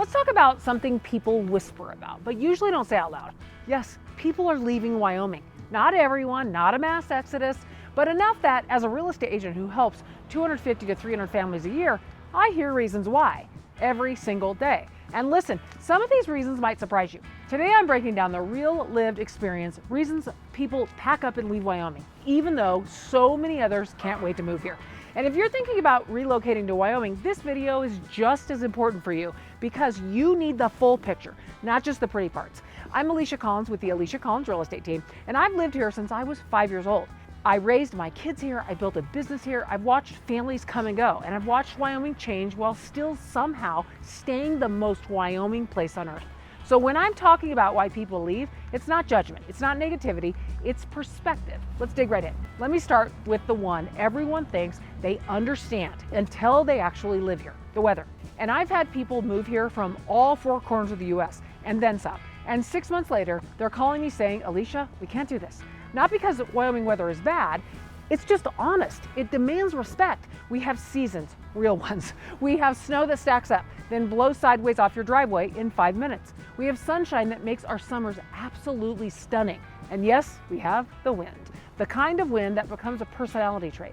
Let's talk about something people whisper about, but usually don't say out loud. Yes, people are leaving Wyoming. Not everyone, not a mass exodus, but enough that as a real estate agent who helps 250 to 300 families a year, I hear reasons why every single day. And listen, some of these reasons might surprise you. Today I'm breaking down the real lived experience, reasons people pack up and leave Wyoming, even though so many others can't wait to move here. And if you're thinking about relocating to Wyoming, this video is just as important for you because you need the full picture, not just the pretty parts. I'm Alisha Collins with the Alisha Collins Real Estate Team, and I've lived here since I was 5 years old. I raised my kids here, I built a business here, I've watched families come and go, and I've watched Wyoming change while still somehow staying the most Wyoming place on earth. So when I'm talking about why people leave, it's not judgment, it's not negativity, it's perspective. Let's dig right in. Let me start with the one everyone thinks they understand until they actually live here, the weather. And I've had people move here from all four corners of the US and then some. And 6 months later, they're calling me saying, Alisha, we can't do this. Not because Wyoming weather is bad, it's just honest. It demands respect. We have seasons, real ones. We have snow that stacks up, then blows sideways off your driveway in 5 minutes. We have sunshine that makes our summers absolutely stunning. And yes, we have the wind, the kind of wind that becomes a personality trait.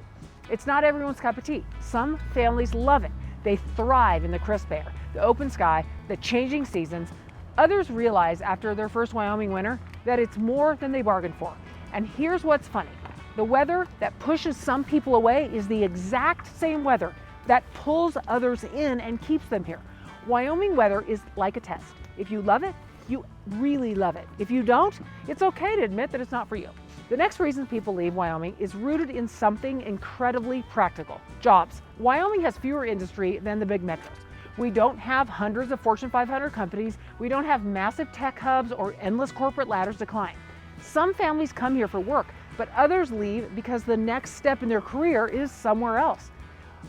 It's not everyone's cup of tea. Some families love it. They thrive in the crisp air, the open sky, the changing seasons. Others realize after their first Wyoming winter that it's more than they bargained for. And here's what's funny. The weather that pushes some people away is the exact same weather that pulls others in and keeps them here. Wyoming weather is like a test. If you love it, you really love it. If you don't, it's okay to admit that it's not for you. The next reason people leave Wyoming is rooted in something incredibly practical: jobs. Wyoming has fewer industry than the big metros. We don't have hundreds of Fortune 500 companies. We don't have massive tech hubs or endless corporate ladders to climb. Some families come here for work, but others leave because the next step in their career is somewhere else.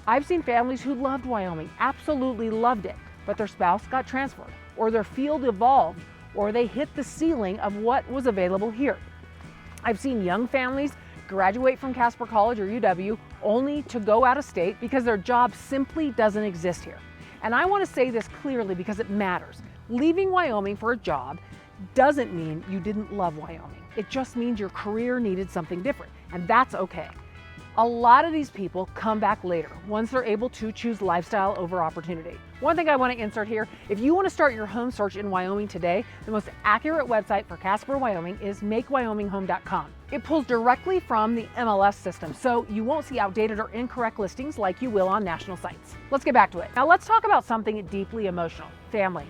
I've seen families who loved Wyoming, absolutely loved it, but their spouse got transferred, or their field evolved, or they hit the ceiling of what was available here. I've seen young families graduate from Casper College or UW only to go out of state because their job simply doesn't exist here. And I want to say this clearly because it matters. Leaving Wyoming for a job doesn't mean you didn't love Wyoming. It just means your career needed something different, and that's okay. A lot of these people come back later once they're able to choose lifestyle over opportunity. One thing I want to insert here, if you want to start your home search in Wyoming today, the most accurate website for Casper Wyoming is makeWyomingHome.com. It pulls directly from the MLS system, so you won't see outdated or incorrect listings like you will on national sites. Let's get back to it. Now let's talk about something deeply emotional: family.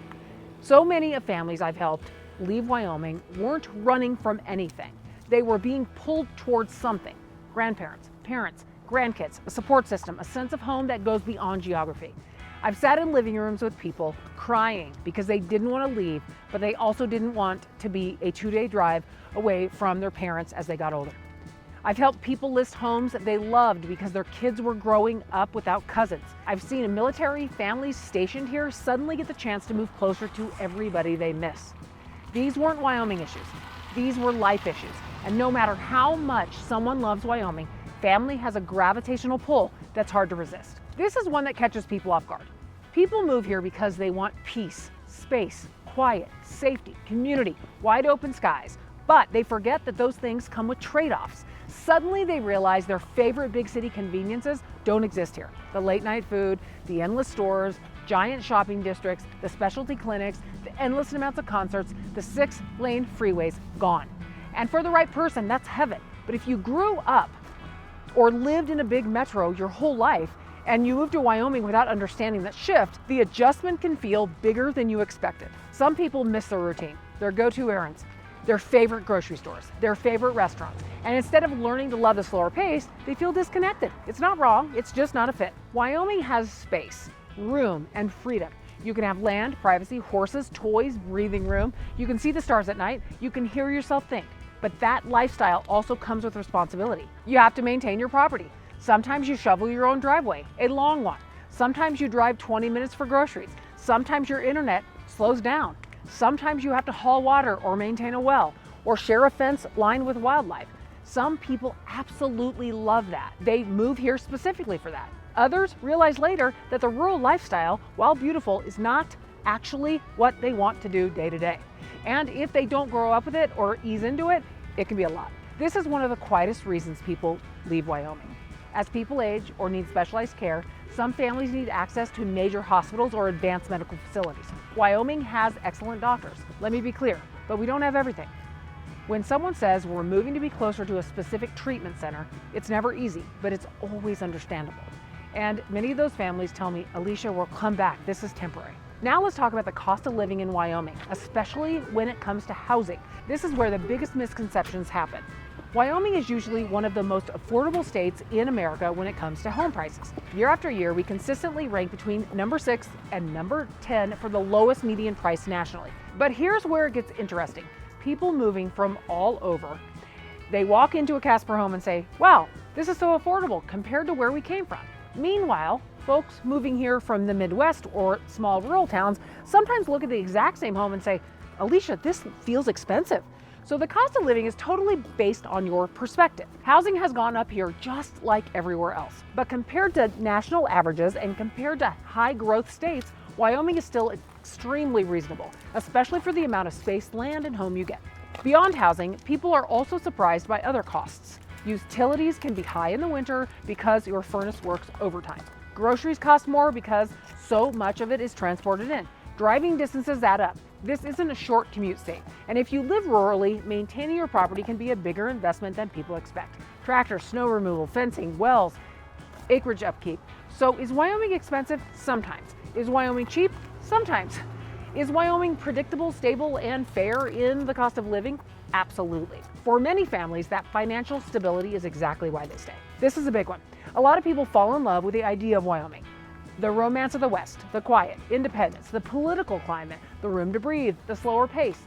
So many of families I've helped leave Wyoming weren't running from anything. They were being pulled towards something: grandparents, parents, grandkids, a support system, a sense of home that goes beyond geography. I've sat in living rooms with people crying because they didn't want to leave, but they also didn't want to be a 2-day drive away from their parents as they got older. I've helped people list homes that they loved because their kids were growing up without cousins. I've seen military families stationed here suddenly get the chance to move closer to everybody they miss. These weren't Wyoming issues. These were life issues. And no matter how much someone loves Wyoming, family has a gravitational pull that's hard to resist. This is one that catches people off guard. People move here because they want peace, space, quiet, safety, community, wide open skies. But they forget that those things come with trade-offs. Suddenly they realize their favorite big city conveniences don't exist here. The late night food, the endless stores, giant shopping districts, the specialty clinics, the endless amounts of concerts, the 6-lane freeways, gone. And for the right person, that's heaven. But if you grew up or lived in a big metro your whole life and you moved to Wyoming without understanding that shift, the adjustment can feel bigger than you expected. Some people miss their routine, their go-to errands, their favorite grocery stores, their favorite restaurants. And instead of learning to love the slower pace, they feel disconnected. It's not wrong, it's just not a fit. Wyoming has space, room, and freedom. You can have land, privacy, horses, toys, breathing room. You can see the stars at night. You can hear yourself think. But that lifestyle also comes with responsibility. You have to maintain your property. Sometimes you shovel your own driveway, a long one. Sometimes you drive 20 minutes for groceries. Sometimes your internet slows down. Sometimes you have to haul water or maintain a well or share a fence lined with wildlife. Some people absolutely love that. They move here specifically for that. Others realize later that the rural lifestyle, while beautiful, is not actually what they want to do day to day. And if they don't grow up with it or ease into it, it can be a lot. This is one of the quietest reasons people leave Wyoming. As people age or need specialized care, some families need access to major hospitals or advanced medical facilities. Wyoming has excellent doctors, let me be clear, but we don't have everything. When someone says we're moving to be closer to a specific treatment center, it's never easy, but it's always understandable. And many of those families tell me, Alisha, we'll come back, this is temporary. Now let's talk about the cost of living in Wyoming, especially when it comes to housing. This is where the biggest misconceptions happen. Wyoming is usually one of the most affordable states in America when it comes to home prices. Year after year, we consistently rank between number 6 and number 10 for the lowest median price nationally. But here's where it gets interesting. People moving from all over, they walk into a Casper home and say, wow, this is so affordable compared to where we came from. Meanwhile, folks moving here from the Midwest or small rural towns sometimes look at the exact same home and say, Alisha, this feels expensive. So the cost of living is totally based on your perspective. Housing has gone up here just like everywhere else. But compared to national averages and compared to high growth states, Wyoming is still extremely reasonable, especially for the amount of space, land, and home you get. Beyond housing, people are also surprised by other costs. Utilities can be high in the winter because your furnace works overtime. Groceries cost more because so much of it is transported in. Driving distances add up. This isn't a short commute state, and if you live rurally, maintaining your property can be a bigger investment than people expect. Tractors, snow removal, fencing, wells, acreage upkeep. So is Wyoming expensive? Sometimes. Is Wyoming cheap? Sometimes. Is Wyoming predictable, stable, and fair in the cost of living? Absolutely. For many families, that financial stability is exactly why they stay. This is a big one. A lot of people fall in love with the idea of Wyoming. The romance of the West, the quiet, independence, the political climate, the room to breathe, the slower pace.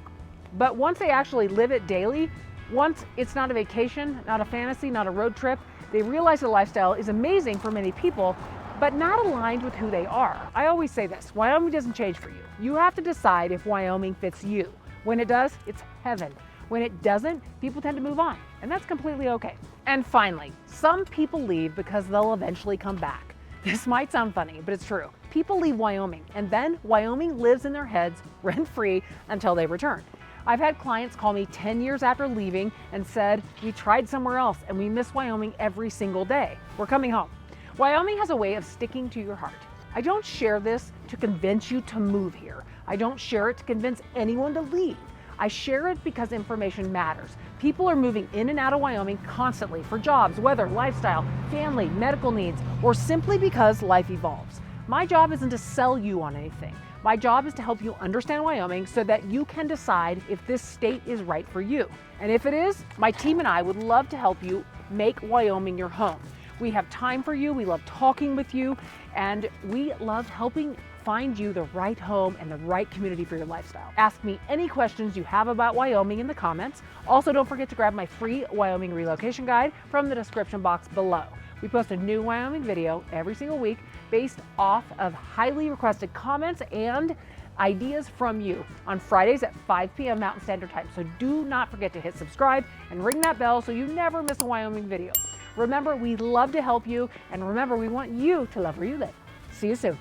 But once they actually live it daily, once it's not a vacation, not a fantasy, not a road trip, they realize the lifestyle is amazing for many people, but not aligned with who they are. I always say this, Wyoming doesn't change for you. You have to decide if Wyoming fits you. When it does, it's heaven. When it doesn't, people tend to move on, and that's completely okay. And finally, some people leave because they'll eventually come back. This might sound funny, but it's true. People leave Wyoming, and then Wyoming lives in their heads rent-free until they return. I've had clients call me 10 years after leaving and said, we tried somewhere else and we miss Wyoming every single day. We're coming home. Wyoming has a way of sticking to your heart. I don't share this to convince you to move here. I don't share it to convince anyone to leave. I share it because information matters. People are moving in and out of Wyoming constantly for jobs, weather, lifestyle, family, medical needs, or simply because life evolves. My job isn't to sell you on anything. My job is to help you understand Wyoming so that you can decide if this state is right for you. And if it is, my team and I would love to help you make Wyoming your home. We have time for you, we love talking with you, and we love helping find you the right home and the right community for your lifestyle. Ask me any questions you have about Wyoming in the comments. Also, don't forget to grab my free Wyoming relocation guide from the description box below. We post a new Wyoming video every single week based off of highly requested comments and ideas from you on Fridays at 5 p.m. Mountain Standard Time. So do not forget to hit subscribe and ring that bell so you never miss a Wyoming video. Remember, we love to help you, and remember, we want you to love where you live. See you soon.